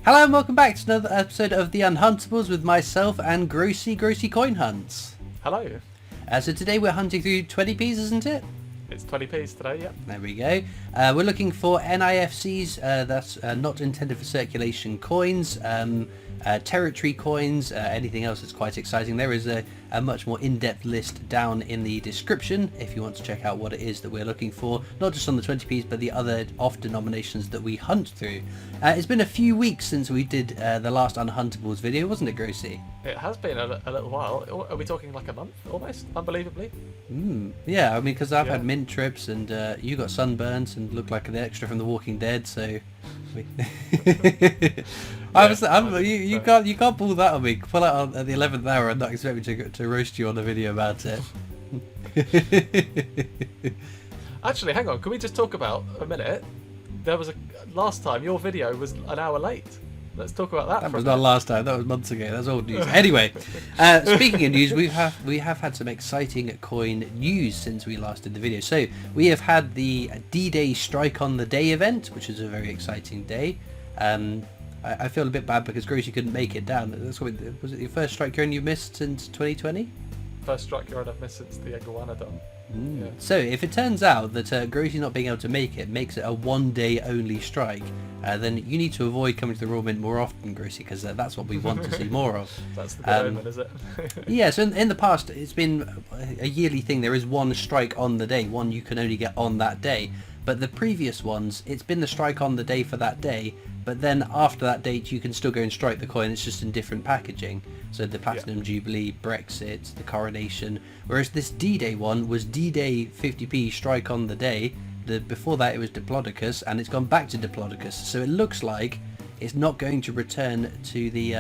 Hello and welcome back to another episode of the Unhuntables with myself and Grosey Coin Hunts. Hello. So today we're hunting through 20p's, isn't it? It's 20p's today, yeah. There we go. We're looking for NIFCs, that's not intended for circulation coins, territory coins, anything else that's quite exciting. There is a much more in-depth list down in the description if you want to check out what it is that we're looking for, not just on the 20p's but the other off denominations that we hunt through. It's been a few weeks since we did the last Unhuntables video, wasn't it, Grosey? It has been a little while. Are we talking like a month almost, unbelievably? Yeah, I mean, because I've had mint trips and you got sunburns and look like the extra from The Walking Dead, so... you can't pull that on me. Pull out on at the 11th hour and not expect me to roast you on a video about it. Actually, hang on. Can we just talk about a minute? There was last time your video was an hour late. Let's talk about that. That was not last time. That was months ago. That's old news. Anyway, speaking of news, we have had some exciting coin news since we last did the video. So we have had the D-Day Strike on the Day event, which is a very exciting day. I feel a bit bad because Grosey couldn't make it down. Was it your first strike you've missed since 2020? First strike you're I've missed since the Iguanodon. Yeah. So if it turns out that Grosey not being able to make it makes it a one-day only strike, then you need to avoid coming to the Royal Mint more often, Grosey, because that's what we want to see more of. That's the good omen, is it? Yeah, so in the past it's been a yearly thing. There is one strike on the day, one you can only get on that day. But the previous ones, it's been the strike on the day for that day, but then after that date you can still go and strike the coin, it's just in different packaging. So the Platinum Jubilee, Brexit, the Coronation, whereas this D-Day one was D-Day 50p strike on the day. Before that it was Diplodocus, and it's gone back to Diplodocus, so it looks like it's not going to return to the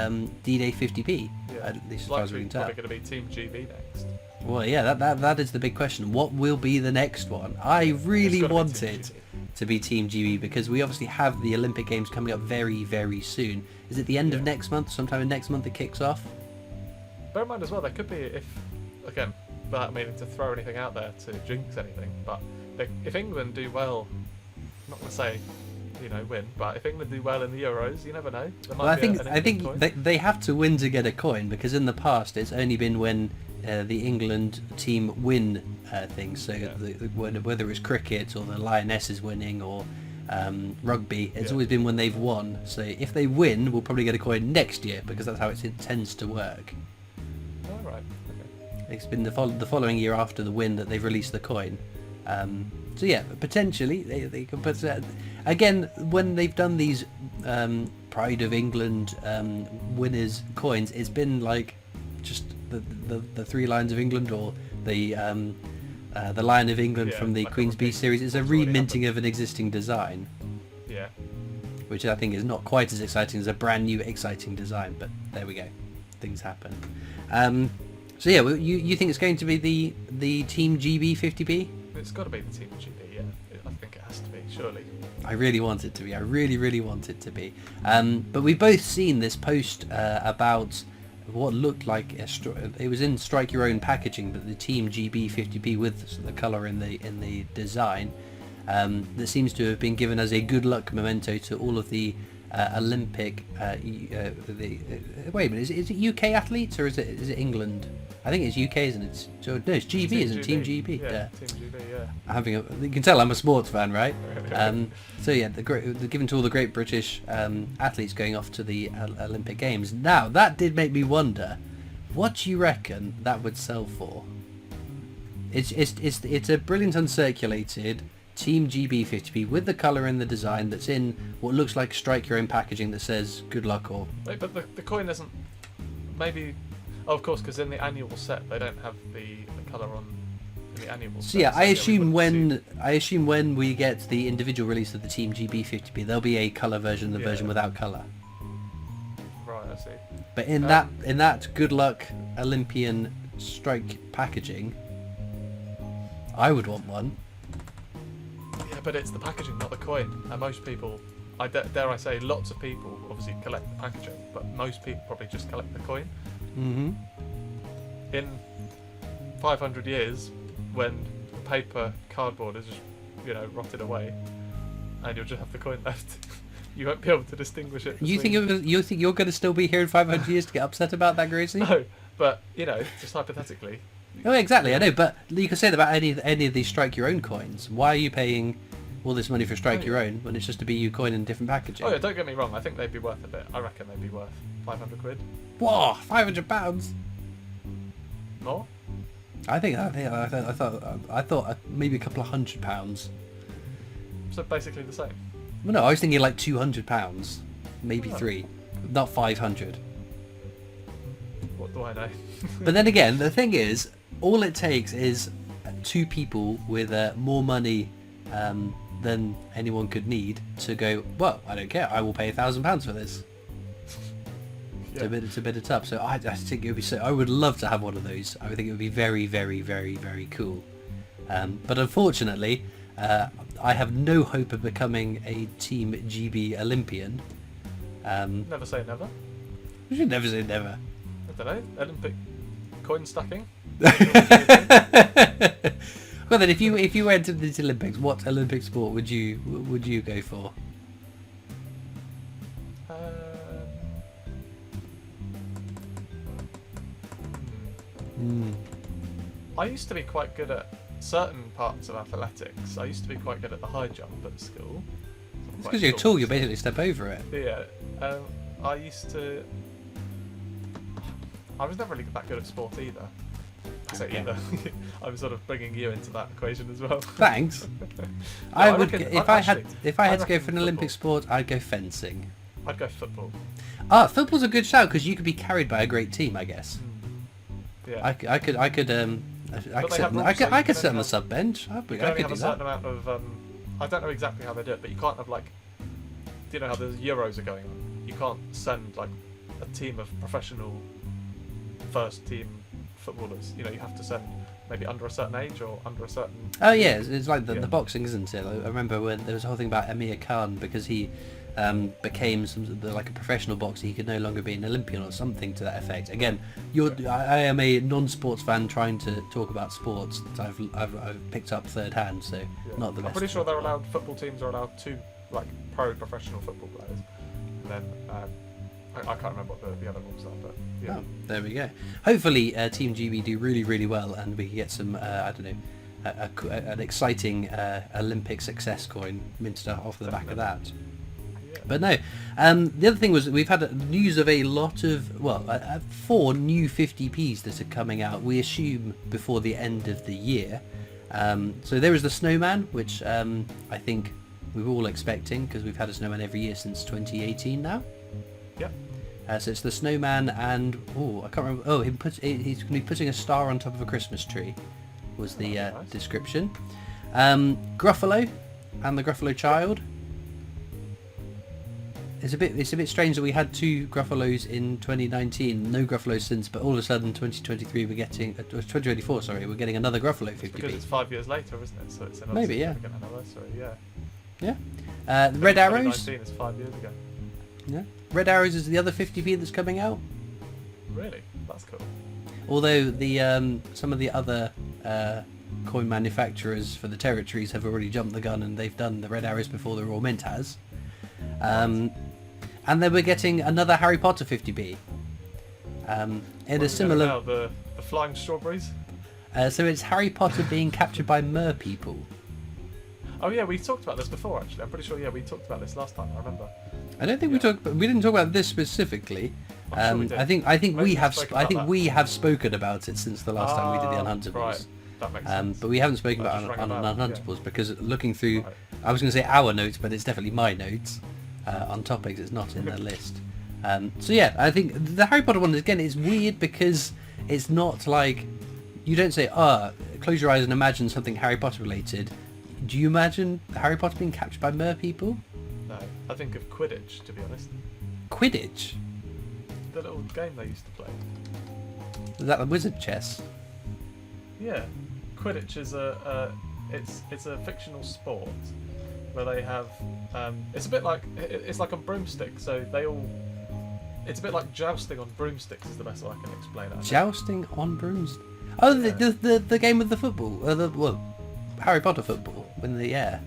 D-Day 50p, at least as far as we can tell. Probably going to be Team GB next. Well, yeah, that is the big question. What will be the next one? I really want it to be Team GB because we obviously have the Olympic Games coming up very, very soon. Is it the end of next month? Sometime in next month it kicks off? Bear in mind as well, there could be, if, again, without meaning to throw anything out there to jinx anything, but if England do well, I'm not going to say, win, but if England do well in the Euros, you never know. Well, I think they have to win to get a coin, because in the past it's only been when the England team win things, so whether it's cricket or the Lionesses winning or rugby, it's always been when they've won. So if they win, we'll probably get a coin next year, because that's how it tends to work. Oh, right. Okay. It's been the following year after the win that they've released the coin. So yeah, potentially they could put again, when they've done these Pride of England winners coins, it's been like just the three lions of England, or the Lion of England from the like Queen's Beast series. It's a re-minting of an existing design. Yeah. Which I think is not quite as exciting as a brand new exciting design, but there we go. Things happen. So yeah, you think it's going to be the Team GB 50p? It's got to be the Team GB, yeah. I think it has to be, surely. I really want it to be. I really, really want it to be. But we've both seen this post about what looked like it was in Strike Your Own packaging, but the Team GB 50p with the colour in the design that seems to have been given as a good luck memento to all of the Olympic. Wait a minute, is it UK athletes or is it England? I think it's UK, isn't it? So, no, it's GB, isn't it? Team GB. Yeah, Team GB, yeah. You can tell I'm a sports fan, right? So yeah, they're given to all the great British athletes going off to the Olympic Games. Now, that did make me wonder, what do you reckon that would sell for? It's a brilliant uncirculated Team GB 50p with the colour and the design that's in what looks like Strike Your Own packaging that says good luck or... Wait, but the coin isn't... Maybe... Oh, of course, because in the annual set they don't have the colour on in the annual set. So yeah, I assume when we get the individual release of the Team GB 50p, there'll be a colour version, the version without colour. Right, I see. But in that good luck Olympian strike packaging, I would want one. Yeah, but it's the packaging, not the coin. And most people, dare I say, lots of people obviously collect the packaging, but most people probably just collect the coin. Mm-hmm. In 500 years, when the paper cardboard is just, rotted away, and you'll just have the coin left, You won't be able to distinguish it. You think you're going to still be here in 500 years to get upset about that, Grosey? No, but just hypothetically. Oh, exactly. I know, but you can say that about any of these strike your own coins. Why are you paying all this money for strike your own when it's just a BU coin in different packaging? Oh yeah, don't get me wrong. I think they'd be worth a bit. I reckon they'd be worth 500 quid. Whoa, £500. More? I thought maybe a couple of £100. So basically the same. Well, no, I was thinking like £200, maybe Oh. 3, not 500. What do I know? But then again, the thing is, all it takes is 2 people with more money than anyone could need to go, well, I don't care, I will pay £1,000 for this. Yeah. It's a bit of tough. So I think it would be so. I would love to have one of those. I would think it would be very, very, very, very cool. But unfortunately, I have no hope of becoming a Team GB Olympian. Never say never. You should never say never. I don't know. Olympic coin stacking. Well then, if you went to the Olympics, what Olympic sport would you go for? I used to be quite good at certain parts of athletics. I used to be quite good at the high jump at school. It's because you're tall. You basically step over it. Yeah. I used to. I was never really that good at sport either. I say either. I'm sort of bringing you into that equation as well. Thanks. I would reckon- if I I had to go reckon for an Olympic sport, I'd go fencing. I'd go football. Football's a good shout because you could be carried by a great team, I guess. Yeah. I could sit on the sub bench. I You could can only do have a that. certain amount of. I don't know exactly how they do it, but you can't have like. Do you know how the Euros are going on? You can't send like a team of professional first team footballers. You have to send maybe under a certain age or under a certain. Oh yeah, it's like the Yeah. boxing, isn't it? I remember when there was a whole thing about Amir Khan because he became like a professional boxer. He could no longer be an Olympian or something to that effect. Again, I am a non-sports fan trying to talk about sports that I've picked up third hand, so not the best. I'm pretty sure they're allowed. Football teams are allowed 2 like professional football players, and then I can't remember what the other rules are, but yeah. Oh, there we go. Hopefully, Team GB do really, really well, and we can get some I don't know, an exciting Olympic success coin minted off the back of that. Yeah. But no, the other thing was we've had news of a lot of 4 new 50p's that are coming out. We assume before the end of the year. So there is the Snowman, which I think we were all expecting because we've had a Snowman every year since 2018 now. Yep. So it's the Snowman and I can't remember. He's going to be putting a star on top of a Christmas tree. Was the Nice. description. Gruffalo and the Gruffalo Child. It's a bit strange that we had 2 Gruffalos in 2019, no Gruffalos since, but all of a sudden 2023 we're getting 2024. Sorry, we're getting another Gruffalo 50p. Because it's 5 years later, isn't it? So it's another Maybe, yeah. significant anniversary. Yeah. Yeah. Red Arrows. 2019 is 5 years ago. Yeah. Red Arrows is the other 50p that's coming out. Really? That's cool. Although the some of the other coin manufacturers for the territories have already jumped the gun and they've done the Red Arrows before the Royal Mint has. And then we're getting another Harry Potter 50p. In a similar. Now, the flying strawberries. So it's Harry Potter being captured by mer people. Oh yeah, we talked about this before actually. I'm pretty sure. Yeah, we talked about this last time. I remember. I don't think we didn't talk about this specifically. I'm sure we did. I think Maybe we we have spoke I about think that. we have spoken about it since the last time we did the Unhuntables. Right, that makes sense. But we haven't spoken That about just on rang a bell, Unhuntables because looking through, Right. I was going to say our notes, but it's definitely my notes on topics. It's not in the list. So yeah, I think the Harry Potter one again is weird because it's not like you don't say, close your eyes and imagine something Harry Potter related. Do you imagine Harry Potter being captured by mer people? No, I think of Quidditch, to be honest. Quidditch? The little game they used to play. Is that the wizard chess? Yeah, Quidditch is it's a fictional sport where they have it's a bit like it's like a broomstick. So they all it's a bit like jousting on broomsticks is the best way I can explain it. Jousting on brooms? Oh, Yeah. the game with the football, Harry Potter football in the air.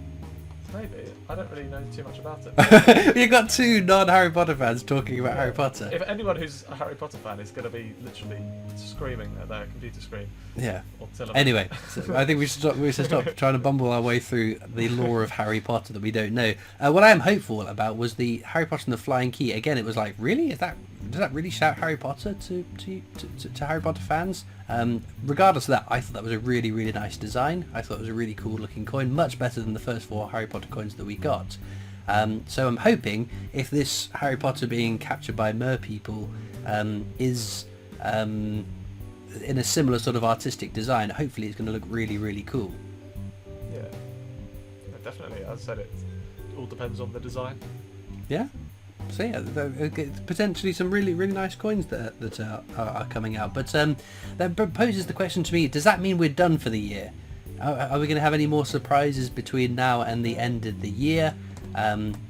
maybe. I don't really know too much about it. You've got two non-Harry Potter fans talking about Harry Potter. If anyone who's a Harry Potter fan is going to be literally screaming at their computer screen. Yeah. Or television. Anyway, so I think we should stop trying to bumble our way through the lore of Harry Potter that we don't know. What I am hopeful about was the Harry Potter and the Flying Key. Again, it was like, really? Does that really shout Harry Potter to Harry Potter fans? Regardless of that, I thought that was a really, really nice design. I thought it was a really cool looking coin, much better than the first 4 Harry Potter coins that we got. So I'm hoping if this Harry Potter being captured by mer people is in a similar sort of artistic design, hopefully it's going to look really, really cool. Yeah, definitely. As I said, it all depends on the design. Yeah. So yeah, potentially some really, really nice coins that are coming out. But that poses the question to me: does that mean we're done for the year? Are we going to have any more surprises between now and the end of the year?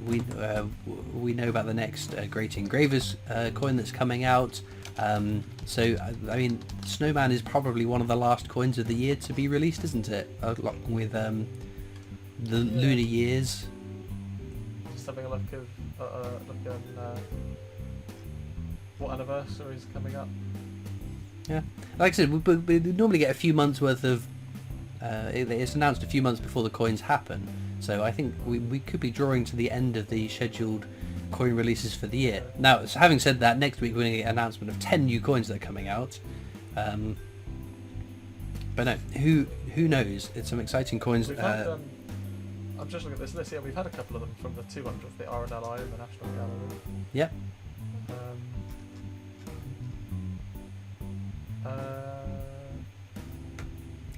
We know about the next Great Engravers coin that's coming out. So I mean, Snowman is probably one of the last coins of the year to be released, isn't it? Along with the Lunar Years. Just having a look at what anniversary is coming up. Yeah, like I said, we normally get a few months worth of. It's announced a few months before the coins happen, so I think we could be drawing to the end of the scheduled coin releases for the year. Now, so having said that, next week we're going to get an announcement of 10 new coins that are coming out. But no, who knows? It's some exciting coins. We've had, I'm just looking at this year. We've had a couple of them from the 200th, the RNLI and the National Gallery. Yep.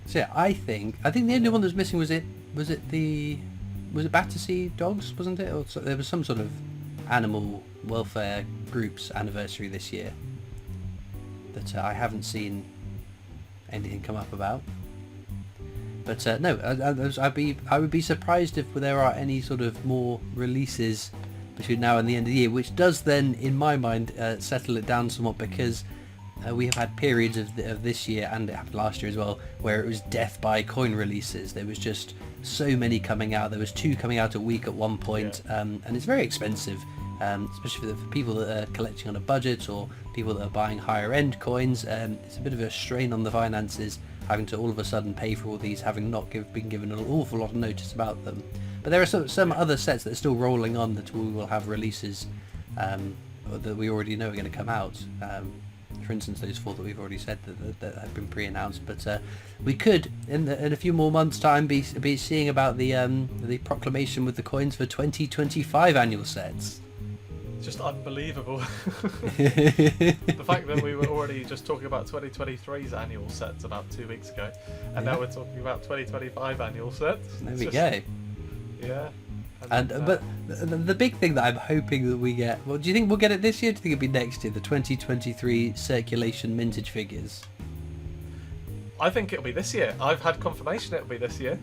So yeah, I think the only one that was missing was it Battersea Dogs, wasn't it? Or so, there was some sort of animal welfare group's anniversary this year that I haven't seen anything come up about. But no, I would be surprised if there are any sort of more releases between now and the end of the year, which does then, in my mind, settle it down somewhat, because we have had periods of this year, and it happened last year as well, where it was death by coin releases. There was just so many coming out. There was 2 coming out a week at one point, and it's very expensive, especially for people that are collecting on a budget or people that are buying higher end coins. It's a bit of a strain on the finances, having to all of a sudden pay for all these, having not been given an awful lot of notice about them. But there are some other sets that are still rolling on that we will have releases that we already know are going to come out. For instance, those 4 that we've already said that have been pre-announced. But we could, in a few more months' time, be seeing about the proclamation with the coins for 2025 annual sets. Just unbelievable. The fact that we were already just talking about 2023's annual sets about 2 weeks ago, and now we're talking about 2025 annual sets. There we go. Yeah. But the big thing that I'm hoping that we get, well, do you think we'll get it this year? Do you think it'll be next year, the 2023 circulation Mintage figures? I think it'll be this year. I've had confirmation it'll be this year.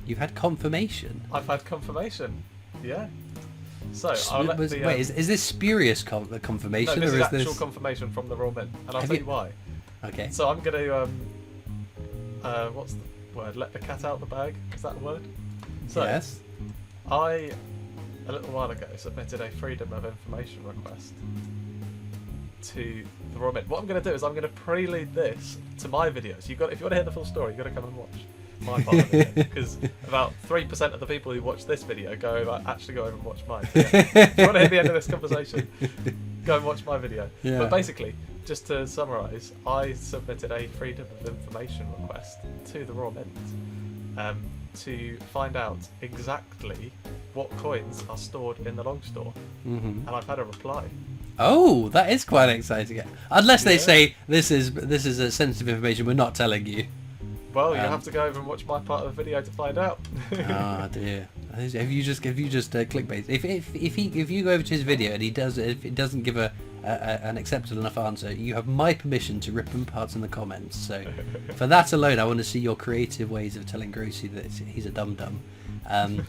You've had confirmation? I've had confirmation. Yeah. So I'll let wait, is this spurious confirmation? No, this or is is actual this confirmation from the Royal Mint, and I'll tell you why. Okay. So I'm going to what's the word? Let the cat out the bag. Is that the word? So yes. I, a little while ago, submitted a Freedom of Information request to the Royal Mint. What I'm going to do is I'm going to prelude this to my videos. If you want to hear the full story, you've got to come and watch my part of it, because about 3% of the people who watch this video actually go over and watch mine. So yeah, if you want to hear the end of this conversation, go and watch my video. Yeah. But basically, just to summarise, I submitted a Freedom of Information request to the Royal Mint to find out exactly what coins are stored in the long store, and I've had a reply. Oh, that is quite exciting. Unless they say this is a sensitive information, we're not telling you. Well, you have to go over and watch my part of the video to find out. Oh dear. Have you just clickbait? If you go over to his video and if it doesn't give an acceptable enough answer, you have my permission to rip him apart in the comments. So for that alone, I want to see your creative ways of telling Grosey that he's a dum-dum. And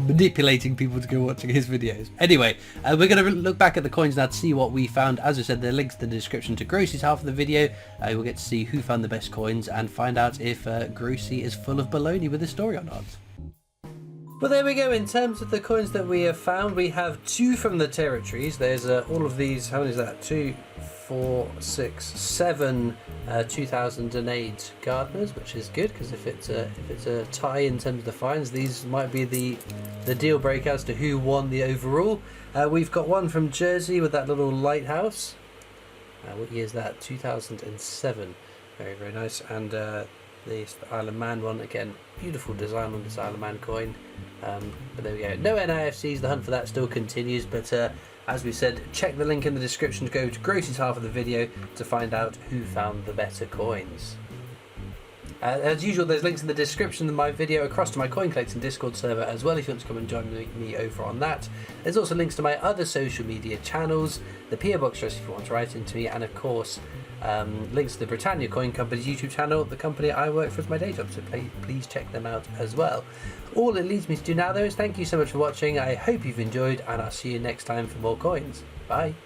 manipulating people to go watching his videos. Anyway, we're going to look back at the coins now to see what we found. As I said, there are links in the description to Grosey's half of the video. We'll get to see who found the best coins and find out if Grosey is full of baloney with his story or not. Well, there we go. In terms of the coins that we have found, we have 2 from the territories. There's all of these. How many is that? 2, 4, 6, 7 2008 Gardners, which is good because if it's a tie in terms of the finds, these might be the deal breaker as to who won the overall. We've got one from Jersey with that little lighthouse. What year is that? 2007. Very, very nice. And the Isle of Man one, again, beautiful design on this Isle of Man coin. But there we go. No NIFCs, the hunt for that still continues, but as we said, check the link in the description to go to Groseys half of the video to find out who found the better coins. As usual, there's links in the description of my video across to my coin collecting Discord server as well if you want to come and join me over on that. There's also links to my other social media channels, the PO Box address if you want to write into me, and of course links to the Britannia Coin Company's YouTube channel, the company I work for as my day job, so please check them out as well. All it leaves me to do now though is thank you so much for watching. I hope you've enjoyed, and I'll see you next time for more coins. Bye.